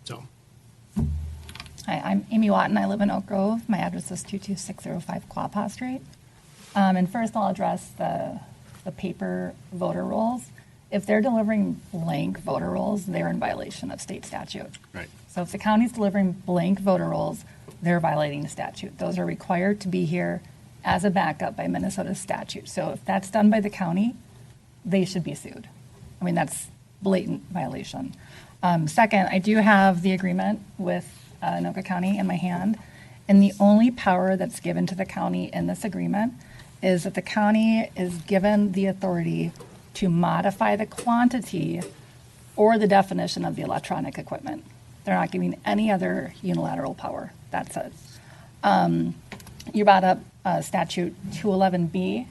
So, Hi, I'm Amy Watton. I live in Oak Grove. My address is 22605 Quapaw Street. And first I'll address the paper voter rolls. If they're delivering blank voter rolls, they're in violation of state statute. right. So if the county's delivering blank voter rolls, they're violating the statute. Those are required to be here as a backup by Minnesota statute. So if that's done by the county, they should be sued. I mean, that's blatant violation. Second, I do have the agreement with Anoka County in my hand, and the only power that's given to the county in this agreement is that the county is given the authority to modify the quantity or the definition of the electronic equipment. They're not giving any other unilateral power. That's it. You brought up statute 211B,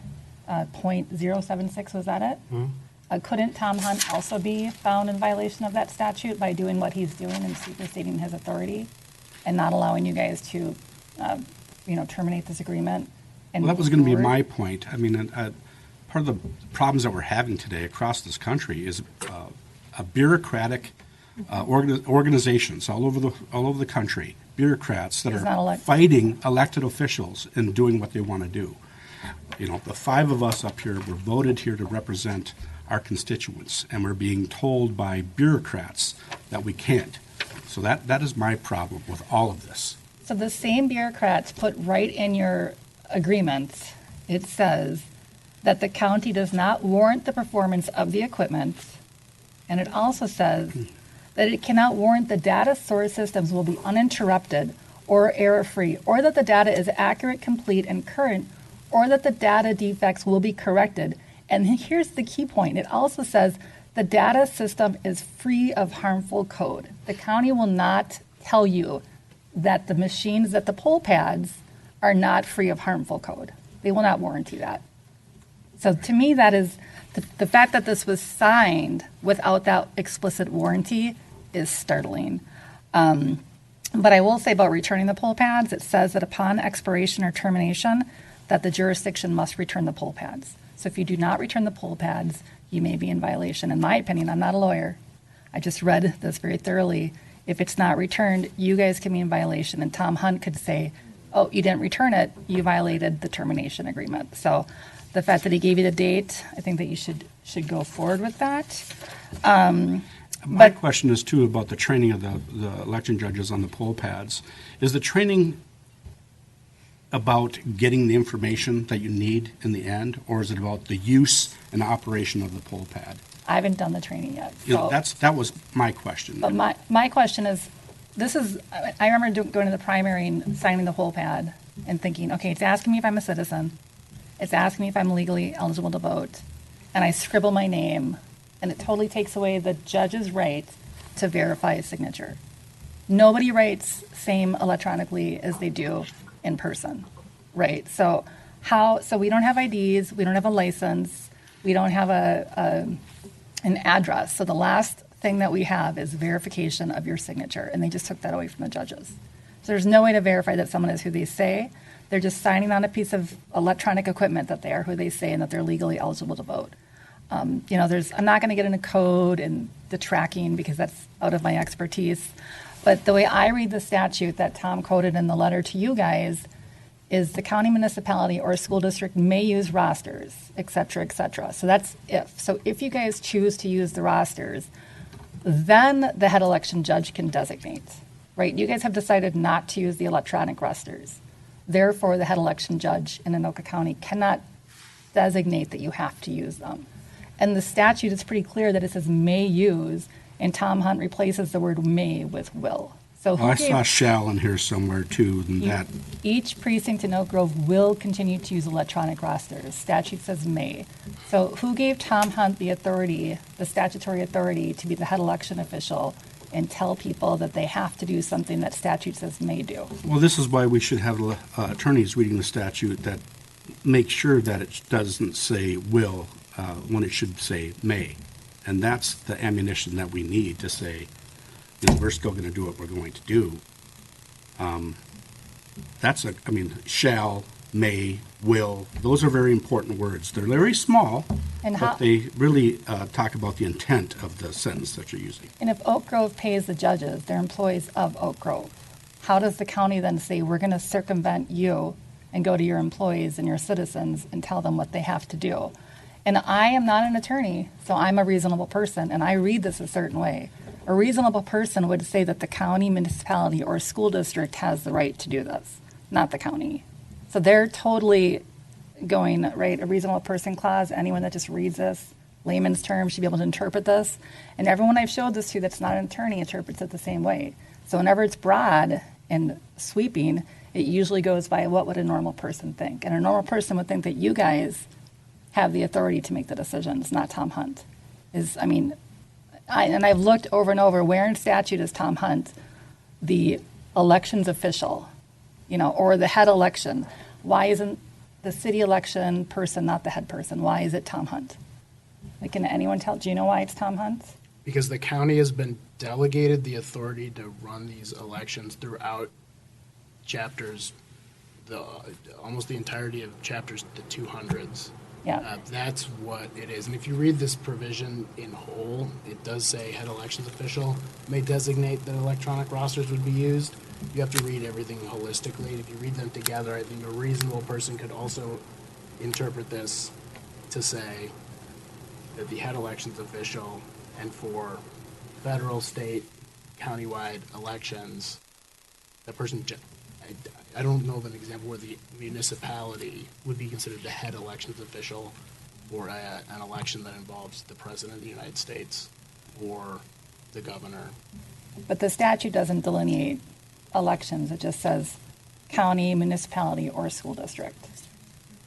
.076, was that it? Couldn't Tom Hunt also be found in violation of that statute by doing what he's doing and superseding his authority and not allowing you guys to, terminate this agreement? And Well, that was move going to be forward? my point. I mean, part of the problems that we're having today across this country is a bureaucratic organizations all over the country, bureaucrats that It's not are elect- fighting elected officials and doing what they want to do. You know, the five of us up here were voted here to represent our constituents, and we're being told by bureaucrats that we can't. So that is my problem with all of this. So the same bureaucrats put right in your agreement, it says that the county does not warrant the performance of the equipment, and it also says that it cannot warrant the data source systems will be uninterrupted or error-free, or that the data is accurate, complete, and current, or that the data defects will be corrected. And here's the key point. It also says the data system is free of harmful code. The county will not tell you that the machines, that the poll pads are not free of harmful code. They will not warranty that. So to me, that is, the fact that this was signed without that explicit warranty is startling. But I will say about returning the poll pads, it says that upon expiration or termination, that the jurisdiction must return the poll pads. So if you do not return the poll pads, you may be in violation. In my opinion, I'm not a lawyer. I just read this very thoroughly. If it's not returned, you guys can be in violation, and Tom Hunt could say, oh, you didn't return it, you violated the termination agreement. So the fact that he gave you the date, I think that you should go forward with that. My question is too about the training of the election judges on the poll pads. Is the training about getting the information that you need in the end, or is it about the use and operation of the poll pad? I haven't done the training yet. You know, So, that was my question. but my question is, I remember going to the primary and signing the poll pad and thinking, okay, it's asking me if I'm a citizen. It's asking me if I'm legally eligible to vote. And I scribble my name, and it totally takes away the judge's right to verify a signature. Nobody writes same electronically as they do in person, right? So we don't have IDs, we don't have a license, we don't have an address. So the last thing that we have is verification of your signature, and they just took that away from the judges. So there's no way to verify that someone is who they say. They're just signing on a piece of electronic equipment that they are who they say and that they're legally eligible to vote. I'm not going to get into code and the tracking because that's out of my expertise. But the way I read the statute that Tom quoted in the letter to you guys is the county, municipality, or school district may use rosters, et cetera, et cetera. So that's if. So if you guys choose to use the rosters, then the head election judge can designate, right? You guys have decided not to use the electronic rosters. Therefore, the head election judge in Anoka County cannot designate that you have to use them. And the statute is pretty clear that it says may use, and Tom Hunt replaces the word may with will. So Well, I saw shall in here somewhere too, and that, each precinct in Oak Grove will continue to use electronic rosters. Statute says may. So who gave Tom Hunt the authority, the statutory authority, to be the head election official and tell people that they have to do something that statute says may do? well, this is why we should have attorneys reading the statute that make sure that it doesn't say will when it should say may. And that's the ammunition that we need to say, we're still going to do what we're going to do. Shall may, will. Those are very important words. They're very small, And how- but they really talk about the intent of the sentence that you're using. And if Oak Grove pays the judges, they're employees of Oak Grove, how does the county then say, we're going to circumvent you and go to your employees and your citizens and tell them what they have to do? And I am not an attorney, so I'm a reasonable person, and I read this a certain way. A reasonable person would say that the county, municipality, or school district has the right to do this, not the county. So they're totally going, right, a reasonable person clause, anyone that just reads this, layman's terms, should be able to interpret this. And everyone I've showed this to that's not an attorney interprets it the same way. So whenever it's broad and sweeping, it usually goes by what would a normal person think. And a normal person would think that you guys have the authority to make the decisions, not Tom Hunt. I've looked over and over, where in statute is Tom Hunt the elections official, or the head election? Why isn't the city election person not the head person? Why is it Tom Hunt? Like, can anyone tell? Do you know why it's Tom Hunt? Because the county has been delegated the authority to run these elections throughout chapters, almost the entirety of chapters the 200s. Yeah. That's what it is. And if you read this provision in whole, it does say head elections official may designate that electronic rosters would be used. You have to read everything holistically. And if you read them together, I think a reasonable person could also interpret this to say that the head elections official, and for federal, state, countywide elections, the person, I don't know of an example where the municipality would be considered the head elections official for an election that involves the president of the United States or the governor. But the statute doesn't delineate elections. It just says county, municipality, or school district.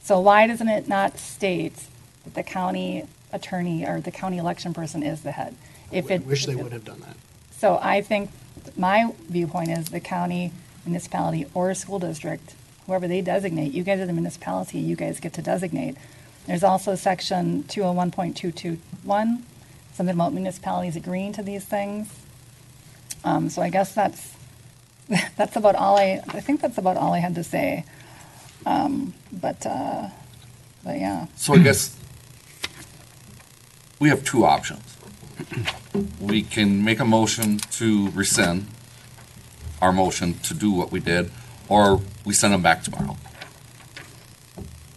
So why doesn't it not state that the county attorney or the county election person is the head? I wish they would have done that. So I think my viewpoint is the county, municipality, or school district, whoever they designate, you guys are the municipality, you guys get to designate. There's also section 201.221, something about municipalities agreeing to these things. So I guess that's about all I think that's about all I had to say. But yeah. So I guess we have two options. We can make a motion to rescind our motion to do what we did, or we send them back tomorrow.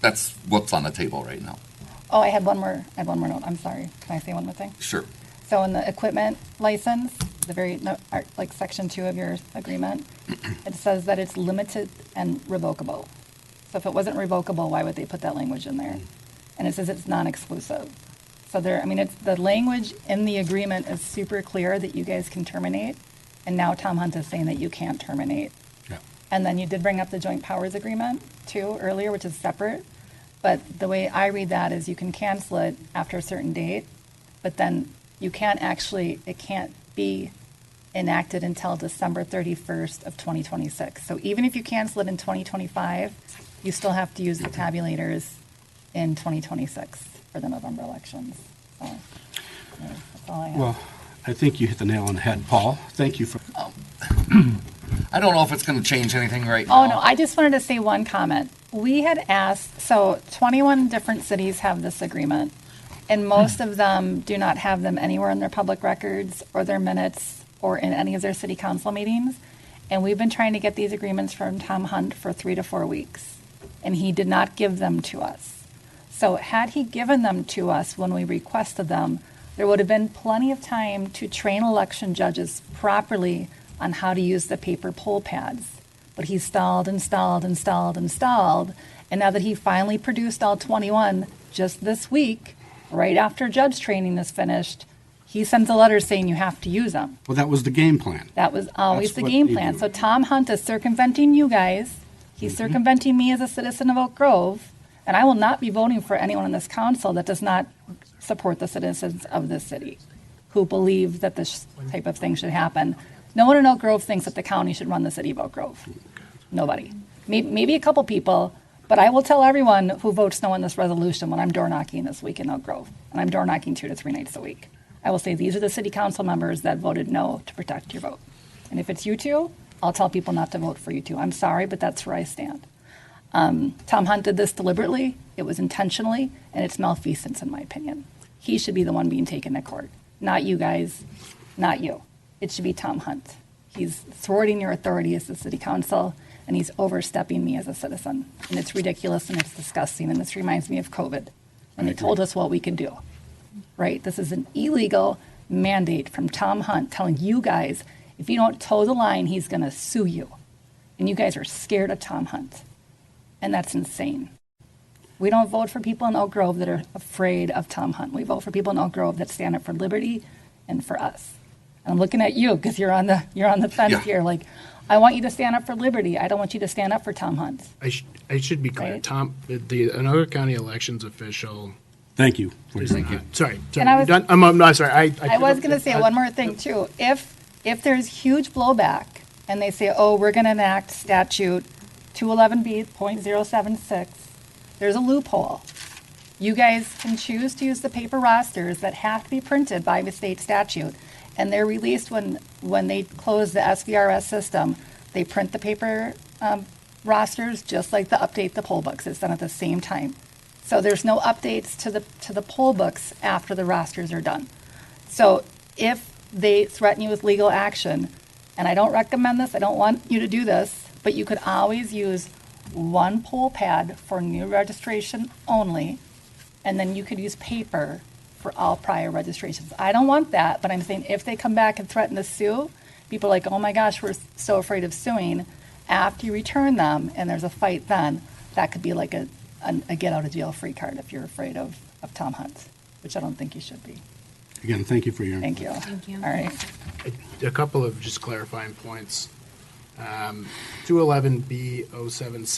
That's what's on the table right now. Oh, I had one more note. I'm sorry. Can I say one more thing? Sure. So in the equipment license, like section 2 of your agreement, it says that it's limited and revocable. So if it wasn't revocable, why would they put that language in there? And it says it's non-exclusive. So it's the language in the agreement is super clear that you guys can terminate, and now Tom Hunt is saying that you can't terminate. Yeah. And then you did bring up the joint powers agreement too earlier, which is separate. But the way I read that is you can cancel it after a certain date, but then it can't be enacted until December 31st of 2026. So even if you cancel it in 2025, you still have to use the tabulators in 2026 for the November elections. So that's all I have. Well, I think you hit the nail on the head, Paul. Thank you for. I don't know if it's going to change anything right now. Oh, no, I just wanted to say one comment. We had asked, so 21 different cities have this agreement, and most of them do not have them anywhere in their public records or their minutes or in any of their city council meetings. And we've been trying to get these agreements from Tom Hunt for 3 to 4 weeks, and he did not give them to us. So had he given them to us when we requested them, there would have been plenty of time to train election judges properly on how to use the paper poll pads. But he stalled and stalled and stalled and stalled. And now that he finally produced all 21 just this week, right after judge training is finished, he sends a letter saying you have to use them. Well, that was the game plan. That was always That's the what game they plan. do. So Tom Hunt is circumventing you guys. He's circumventing me as a citizen of Oak Grove. And I will not be voting for anyone in this council that does not support the citizens of this city who believe that this type of thing should happen. No one in Oak Grove thinks that the county should run the city of Oak Grove. Nobody. Maybe a couple people, but I will tell everyone who votes no on this resolution when I'm door knocking this week in Oak Grove. And I'm door knocking 2 to 3 nights a week. I will say these are the city council members that voted no to protect your vote. And if it's you two, I'll tell people not to vote for you two. I'm sorry, but that's where I stand. Tom Hunt did this deliberately, it was intentionally, and it's malfeasance in my opinion. He should be the one being taken to court, not you guys, not you. It should be Tom Hunt. He's thwarting your authority as the city council, and he's overstepping me as a citizen. And it's ridiculous and it's disgusting, and this reminds me of COVID. And they told us what we could do, right? This is an illegal mandate from Tom Hunt telling you guys, if you don't toe the line, he's gonna sue you. And you guys are scared of Tom Hunt. And that's insane. We don't vote for people in Oak Grove that are afraid of Tom Hunt. We vote for people in Oak Grove that stand up for liberty and for us. And I'm looking at you because you're on the fence Yeah. here. Like, I want you to stand up for liberty. I don't want you to stand up for Tom Hunt. I should be clear. Right. Tom, the Anoka County elections official. Thank you. for is your- not- Sorry. And I was- You're done? I'm no, sorry. I was going to say one more thing too. If there's huge blowback and they say, oh, we're going to enact statute 211B.076, there's a loophole. You guys can choose to use the paper rosters that have to be printed by the state statute, and they're released when they close the SVRS system. They print the paper rosters just like the update the poll books. It's done at the same time. So there's no updates to the poll books after the rosters are done. So if they threaten you with legal action, and I don't recommend this, I don't want you to do this, but you could always use one poll pad for new registration only, and then you could use paper for all prior registrations. I don't want that, but I'm saying if they come back and threaten to sue, people are like, oh my gosh, we're so afraid of suing. After you return them and there's a fight then, that could be like a get out of jail free card if you're afraid of Tom Hunt, which I don't think you should be. Again, thank you for your. Thank you. All right. A couple of just clarifying points. 211B.076